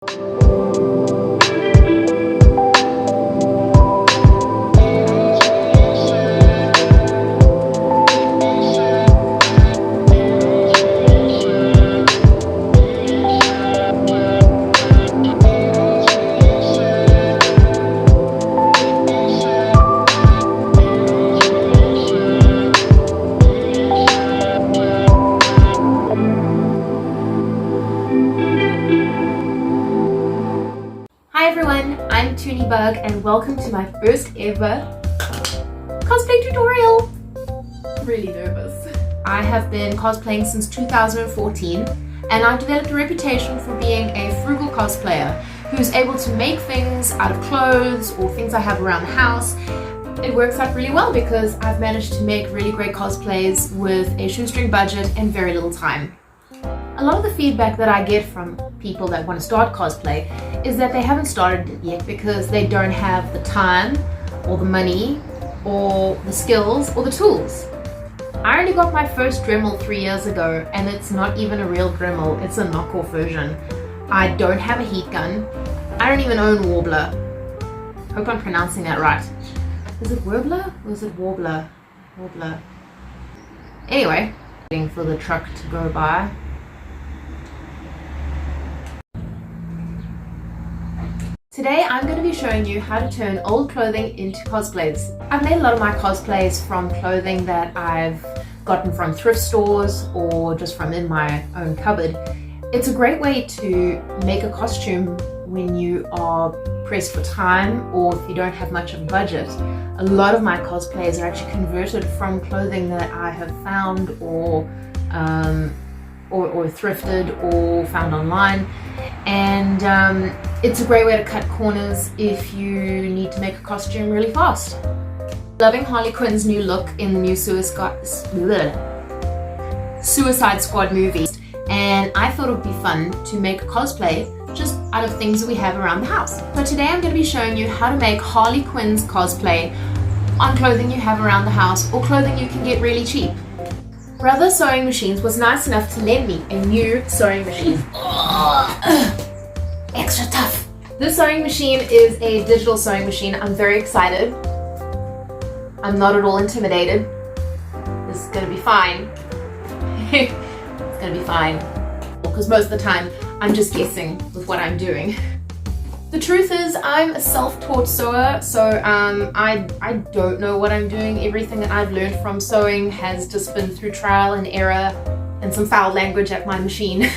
Hi everyone, I'm Toonibug and welcome to my first ever cosplay tutorial. I'm really nervous. I have been cosplaying since 2014 and I've developed a reputation for being a frugal cosplayer who's able to make things out of clothes or things I have around the house. It works out really well because I've managed to make really great cosplays with a shoestring budget and very little time. A lot of the feedback that I get from people that want to start cosplay is that they haven't started it yet because they don't have the time or the money or the skills or the tools. I only got my first Dremel 3 years ago and it's not even a real Dremel, it's a knockoff version. I don't have a heat gun. I don't even own Warbler. Hope I'm pronouncing that right. Is it Warbler or is it Warbler? Warbler. Anyway, waiting for the truck to go by. Today I'm going to be showing you how to turn old clothing into cosplays. I've made a lot of my cosplays from clothing that I've gotten from thrift stores or just from in my own cupboard. It's a great way to make a costume when you are pressed for time or if you don't have much of a budget. A lot of my cosplays are actually converted from clothing that I have found or thrifted or found online, and it's a great way to cut corners if you need to make a costume really fast. Loving Harley Quinn's new look in the new Suicide Squad movie, and I thought it would be fun to make a cosplay just out of things that we have around the house. So today I'm going to be showing you how to make Harley Quinn's cosplay on clothing you have around the house or clothing you can get really cheap. Brother Sewing Machines was nice enough to lend me a new sewing machine. Extra tough. This sewing machine is a digital sewing machine. I'm very excited. I'm not at all intimidated. This is gonna be fine. It's gonna be fine. Because most of the time, I'm just guessing with what I'm doing. The truth is, I'm a self-taught sewer, so I don't know what I'm doing. Everything that I've learned from sewing has just been through trial and error and some foul language at my machine.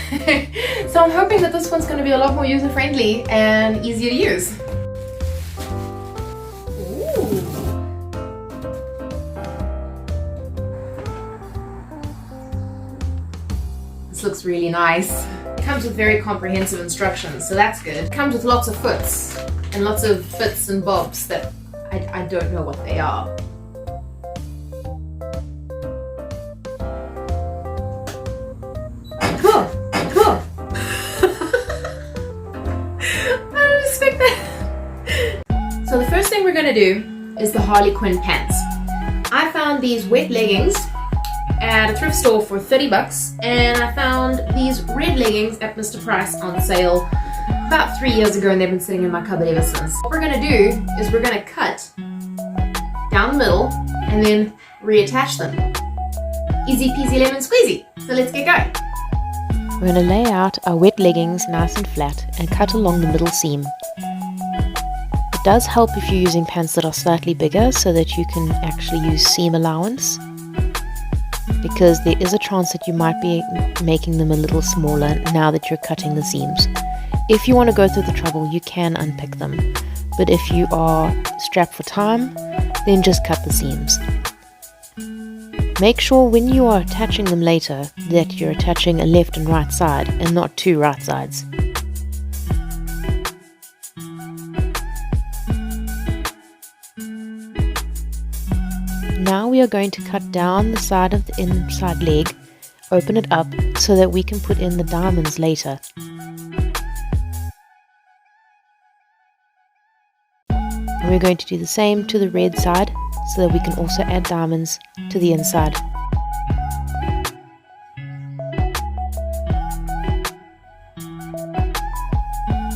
So I'm hoping that this one's going to be a lot more user-friendly and easier to use. Ooh. This looks really nice. It comes with very comprehensive instructions, so that's good. It comes with lots of foots and lots of bits and bobs that I don't know what they are. Cool, cool. I didn't expect that. So the first thing we're gonna do is the Harley Quinn pants. I found these wet leggings at a thrift store for 30 bucks, and I found these red leggings at Mr. Price on sale about 3 years ago, and they've been sitting in my cupboard ever since. What we're going to do is we're going to cut down the middle and then reattach them. Easy peasy lemon squeezy. So let's get going. We're going to lay out our wet leggings nice and flat and cut along the middle seam. It does help if you're using pants that are slightly bigger so that you can actually use seam allowance, because there is a chance that you might be making them a little smaller now that you're cutting the seams. If you want to go through the trouble, you can unpick them, but if you are strapped for time, then just cut the seams. Make sure when you are attaching them later that you're attaching a left and right side and not two right sides. Now we are going to cut down the side of the inside leg, open it up so that we can put in the diamonds later. And we're going to do the same to the red side so that we can also add diamonds to the inside.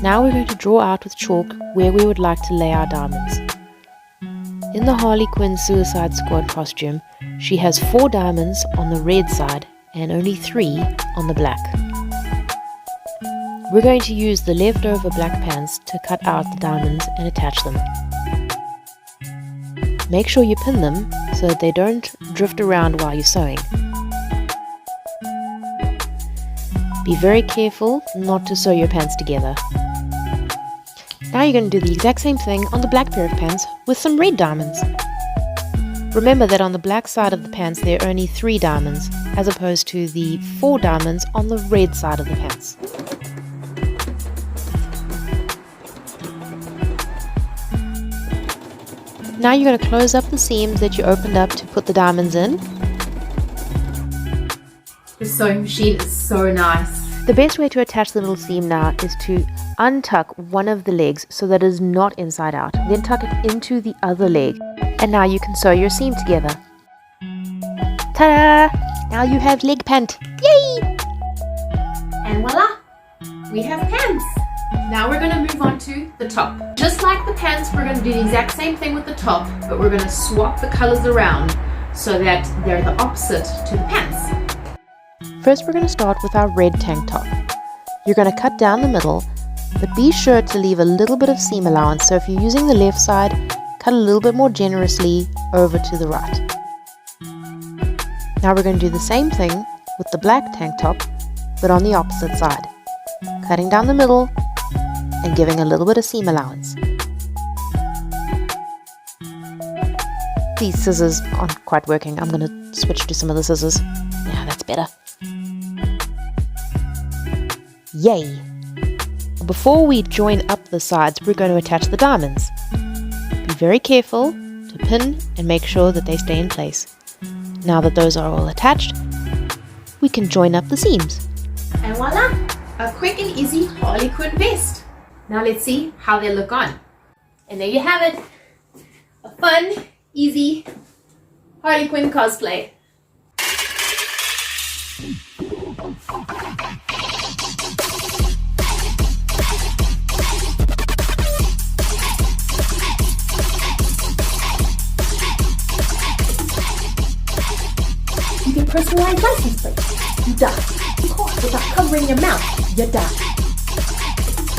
Now we're going to draw out with chalk where we would like to lay our diamonds. In the Harley Quinn Suicide Squad costume, she has 4 diamonds on the red side and only 3 on the black. We're going to use the leftover black pants to cut out the diamonds and attach them. Make sure you pin them so that they don't drift around while you're sewing. Be very careful not to sew your pants together. Now you're going to do the exact same thing on the black pair of pants with some red diamonds. Remember that on the black side of the pants there are only 3 diamonds, as opposed to the 4 diamonds on the red side of the pants. Now you're going to close up the seams that you opened up to put the diamonds in. The sewing machine is so nice. The best way to attach the little seam now is to untuck one of the legs so that it is not inside out. Then tuck it into the other leg. And now you can sew your seam together. Ta-da! Now you have leg pant. Yay! And voila! We have pants. Now we're going to move on to the top. Just like the pants, we're going to do the exact same thing with the top, but we're going to swap the colors around so that they're the opposite to the pants. First we're going to start with our red tank top. You're going to cut down the middle, but be sure to leave a little bit of seam allowance, so if you're using the left side, cut a little bit more generously over to the right. Now we're going to do the same thing with the black tank top, but on the opposite side. Cutting down the middle and giving a little bit of seam allowance. These scissors aren't quite working. I'm going to switch to some of the scissors. Yeah, that's better. Yay! Before we join up the sides, we're going to attach the diamonds. Be very careful to pin and make sure that they stay in place. Now that those are all attached, we can join up the seams. And voila! A quick and easy Harley Quinn vest. Now let's see how they look on. And there you have it. A fun, easy Harley Quinn cosplay. You can personalize license plates. You die. You cough without covering your mouth. You die.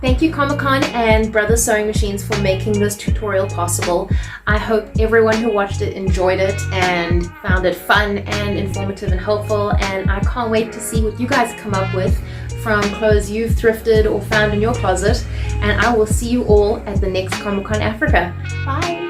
Thank you Comic-Con and Brothers Sewing Machines for making this tutorial possible. I hope everyone who watched it enjoyed it and found it fun and informative and helpful, and I can't wait to see what you guys come up with from clothes you've thrifted or found in your closet, and I will see you all at the next Comic-Con Africa. Bye!